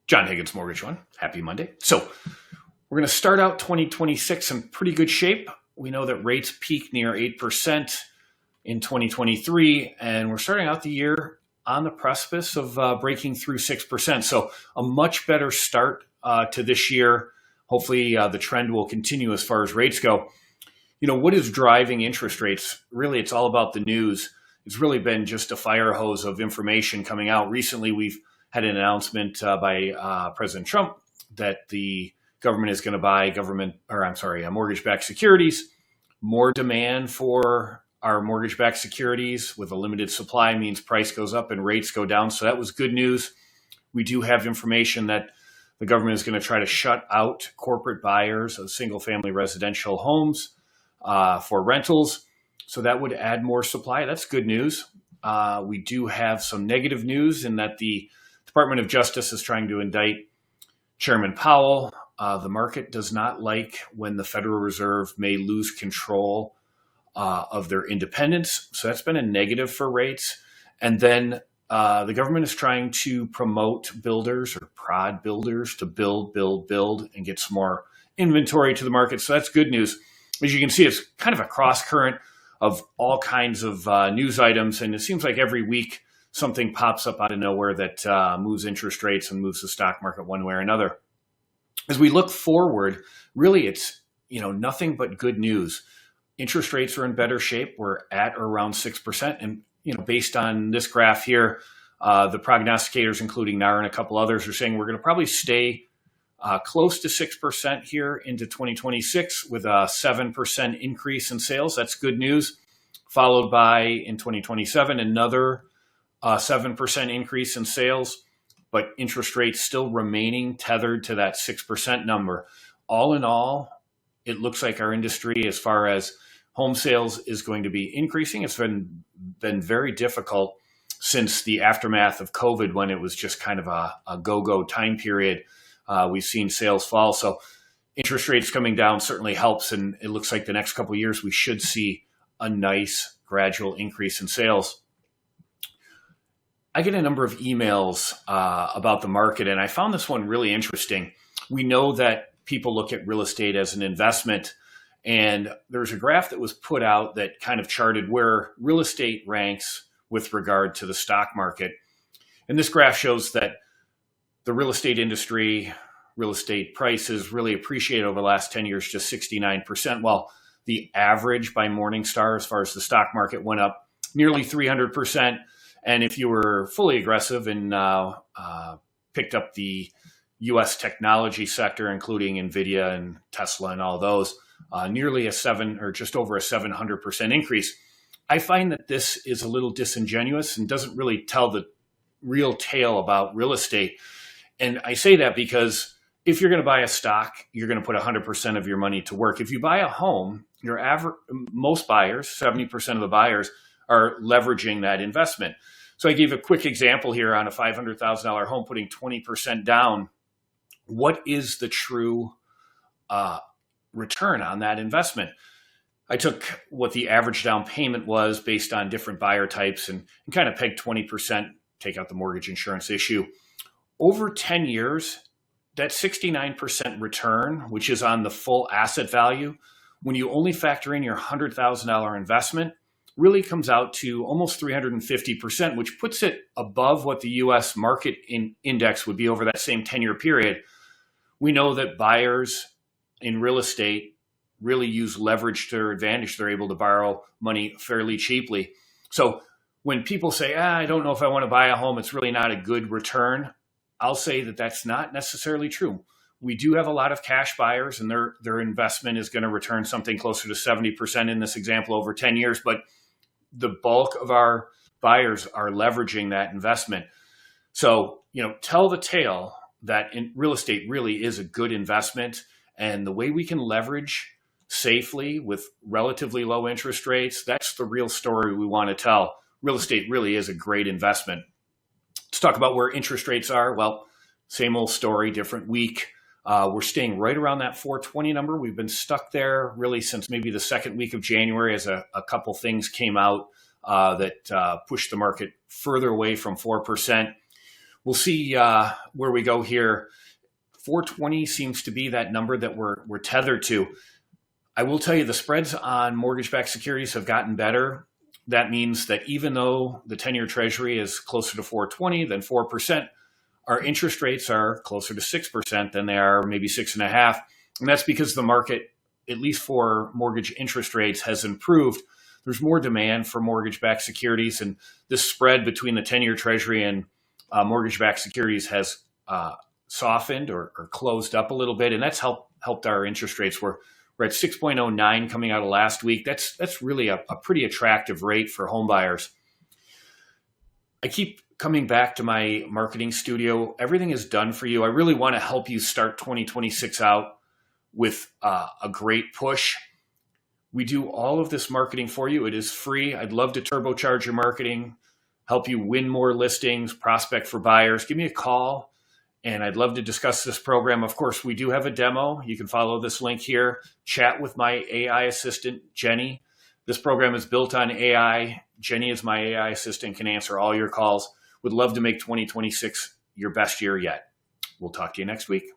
John Higgins, Mortgage One. Happy Monday. So we're going to start out 2026 in pretty good shape. We know that rates peaked near 8% in 2023, and we're starting out the year on the precipice of breaking through 6%. So a much better start to this year. Hopefully the trend will continue as far as rates go. You know, what is driving interest rates? Really, it's all about the news. It's really been just a fire hose of information coming out. Recently, we've had an announcement by President Trump that the government is going to buy mortgage-backed securities. More demand for our mortgage-backed securities with a limited supply means price goes up and rates go down. So that was good news. We do have information that the government is going to try to shut out corporate buyers of single-family residential homes for rentals. So that would add more supply. That's good news. We do have some negative news in that the Department of Justice is trying to indict Chairman Powell. The market does not like when the Federal Reserve may lose control of their independence. So that's been a negative for rates. And then the government is trying to promote builders or prod builders to build, and get some more inventory to the market. So that's good news. As you can see, it's kind of a cross current of all kinds of news items. And it seems like every week something pops up out of nowhere that moves interest rates and moves the stock market one way or another. As we look forward, really it's nothing but good news. Interest rates are in better shape. We're at or around 6%. And based on this graph here, the prognosticators, including NAR and a couple others, are saying we're going to probably stay close to 6% here into 2026 with a 7% increase in sales. That's good news. Followed by in 2027, another 7% increase in sales, but interest rates still remaining tethered to that 6% number. All in all, it looks like our industry, as far as home sales, is going to be increasing. It's been very difficult since the aftermath of COVID, when it was just kind of a go-go time period. We've seen sales fall. So interest rates coming down certainly helps. And it looks like the next couple of years, we should see a nice gradual increase in sales. I get a number of emails about the market, and I found this one really interesting. We know that people look at real estate as an investment, and there's a graph that was put out that kind of charted where real estate ranks with regard to the stock market. And this graph shows that the real estate industry, real estate prices really appreciated over the last 10 years, just 69%, while the average by Morningstar as far as the stock market went up nearly 300%. And if you were fully aggressive and picked up the U.S. technology sector, including NVIDIA and Tesla and all those, nearly just over a 700% increase. I find that this is a little disingenuous and doesn't really tell the real tale about real estate. And I say that because if you're going to buy a stock, you're going to put 100% of your money to work. If you buy a home, most buyers, 70% of the buyers, are leveraging that investment. So I gave a quick example here on a $500,000 home, putting 20% down. What is the true return on that investment? I took what the average down payment was based on different buyer types and kind of pegged 20%, take out the mortgage insurance issue. Over 10 years, that 69% return, which is on the full asset value, when you only factor in your $100,000 investment, really comes out to almost 350%, which puts it above what the U.S. market index would be over that same 10-year period. We know that buyers in real estate really use leverage to their advantage. They're able to borrow money fairly cheaply. So when people say, I don't know if I want to buy a home, it's really not a good return, I'll say that that's not necessarily true. We do have a lot of cash buyers, and their investment is going to return something closer to 70% in this example over 10 years. But the bulk of our buyers are leveraging that investment. So, tell the tale that in real estate really is a good investment. And the way we can leverage safely with relatively low interest rates, that's the real story we want to tell. Real estate really is a great investment. Let's talk about where interest rates are. Well, same old story, different week. We're staying right around that 420 number. We've been stuck there really since maybe the second week of January as a couple things came out that pushed the market further away from 4%. we'll see where we go here. 420 seems to be that number that we're tethered to. I will tell you the spreads on mortgage-backed securities have gotten better. That means that even though the 10-year Treasury is closer to 420 than 4%, our interest rates are closer to 6% than they are maybe 6.5%. And that's because the market, at least for mortgage interest rates, has improved. There's more demand for mortgage-backed securities, and this spread between the 10-year Treasury and mortgage-backed securities has softened or closed up a little bit, and that's helped our interest rates. We're at 6.09 coming out of last week. That's really a pretty attractive rate for home buyers. I keep coming back to my marketing studio. Everything is done for you. I really want to help you start 2026 out with a great push. We do all of this marketing for you. It is free. I'd love to turbocharge your marketing, help you win more listings, prospect for buyers. Give me a call, and I'd love to discuss this program. Of course, we do have a demo. You can follow this link here. Chat with my AI assistant, Jenny. This program is built on AI. Jenny is my AI assistant, can answer all your calls. Would love to make 2026 your best year yet. We'll talk to you next week.